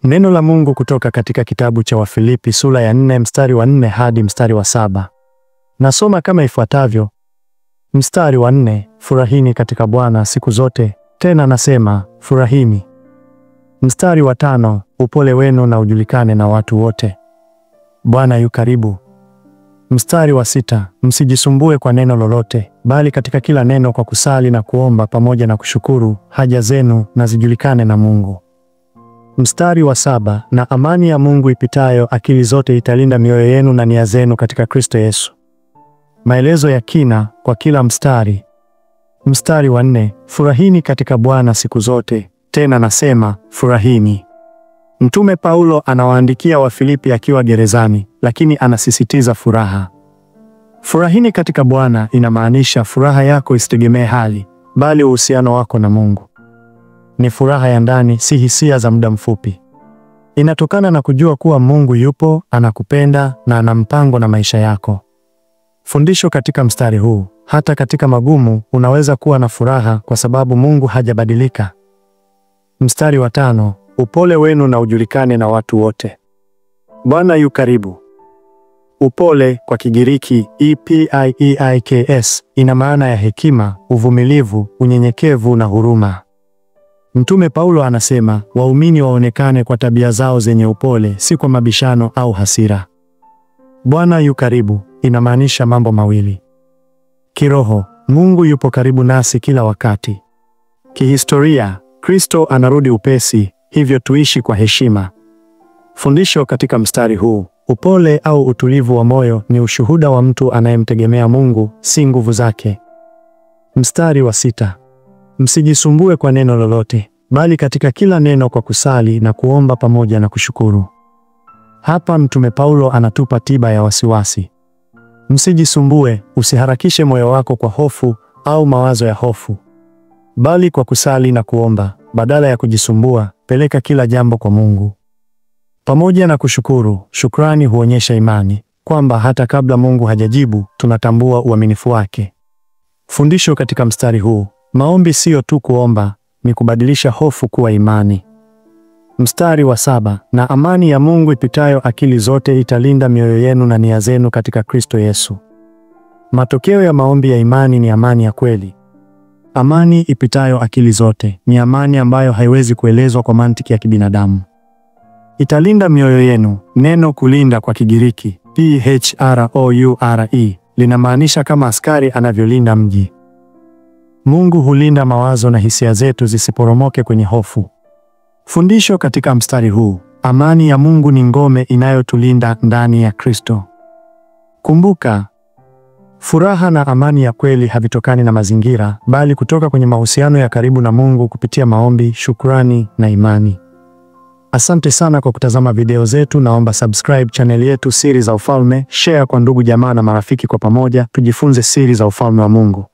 Neno la Mungu kutoka katika kitabu cha Wafilipi sura ya 4 mstari wa 4 hadi mstari wa 7. Nasoma kama ifuatavyo. Mstari wa 4, furahini katika Bwana siku zote, tena nasema furahini. Mstari wa 5, upole wenu na ujulikane na watu wote. Bwana yu karibu. Mstari wa 6, msijisumbue kwa neno lolote, bali katika kila neno kwa kusali na kuomba pamoja na kushukuru, haja zenu na zijulikane na Mungu. Mstari wa 7, na amani ya Mungu ipitayo akili zote italinda mioyo yenu na nia zenu katika Kristo Yesu. Maelezo ya kina kwa kila mstari. Mstari wa 4, furahini katika Bwana siku zote, tena nasema furahini. Mtume Paulo anawaandikia Wafilipi akiwa gerezani, lakini anasisitiza furaha. Furahini katika Bwana inamaanisha furaha yako isitegemee hali, bali uhusiano wako na Mungu. Ni furaha ya ndani, si hisia za muda mfupi. Inatokana na kujua kuwa Mungu yupo, anakupenda na ana mpango na maisha yako. Fundisho katika mstari huu: hata katika magumu unaweza kuwa na furaha kwa sababu Mungu hajabadilika. Mstari wa 5, upole wenu na ujulikane na watu wote. Bwana yu karibu. Upole kwa Kigiriki epieiks ina maana ya hekima, uvumilivu, unyenyekevu na huruma. Mtume Paulo anasema waumini waonekane kwa tabia zao zenye upole, si kwa mabishano au hasira. Bwana yu karibu inamaanisha mambo mawili. Kiroho, Mungu yupo karibu nasi kila wakati. Kihistoria, Kristo anarudi upesi, hivyo tuishi kwa heshima. Fundisho katika mstari huu: upole au utulivu wa moyo ni ushuhuda wa mtu anayemtegemea Mungu, si nguvu zake. Mstari wa 6, msijisumbue kwa neno lolote, bali katika kila neno kwa kusali na kuomba pamoja na kushukuru. Hapa Mtume Paulo anatupa tiba ya wasiwasi. Msijisumbue, usiharakishe moyo wako kwa hofu au mawazo ya hofu. Bali kwa kusali na kuomba, badala ya kujisumbua, peleka kila jambo kwa Mungu. Pamoja na kushukuru, shukrani huonyesha imani, kwamba hata kabla Mungu hajajibu, tunatambua uaminifu wake. Fundisho katika mstari huu: maombi sio tu kuomba, ni kubadilisha hofu kuwa imani. Mstari wa 7, na amani ya Mungu ipitayo akili zote italinda mioyo yenu na nia zenu katika Kristo Yesu. Matokeo ya maombi ya imani ni amani ya kweli. Amani ipitayo akili zote ni amani ambayo haiwezi kuelezwa kwa mantiki ya kibinadamu. Italinda mioyo yenu. Neno kulinda kwa Kigiriki phroure linamaanisha kama askari anavyolinda mji. Mungu hulinda mawazo na hisia zetu zisiporomoke kwenye hofu. Fundisho katika mstari huu: amani ya Mungu ni ngome inayotulinda ndani ya Kristo. Kumbuka, furaha na amani ya kweli havitokani na mazingira, bali kutoka kwenye mahusiano ya karibu na Mungu kupitia maombi, shukrani na imani. Asante sana kwa kutazama video zetu. Naomba subscribe channel yetu Siri za Ufalme, share kwa ndugu jamaa na marafiki, kwa pamoja tujifunze siri za ufalme wa Mungu.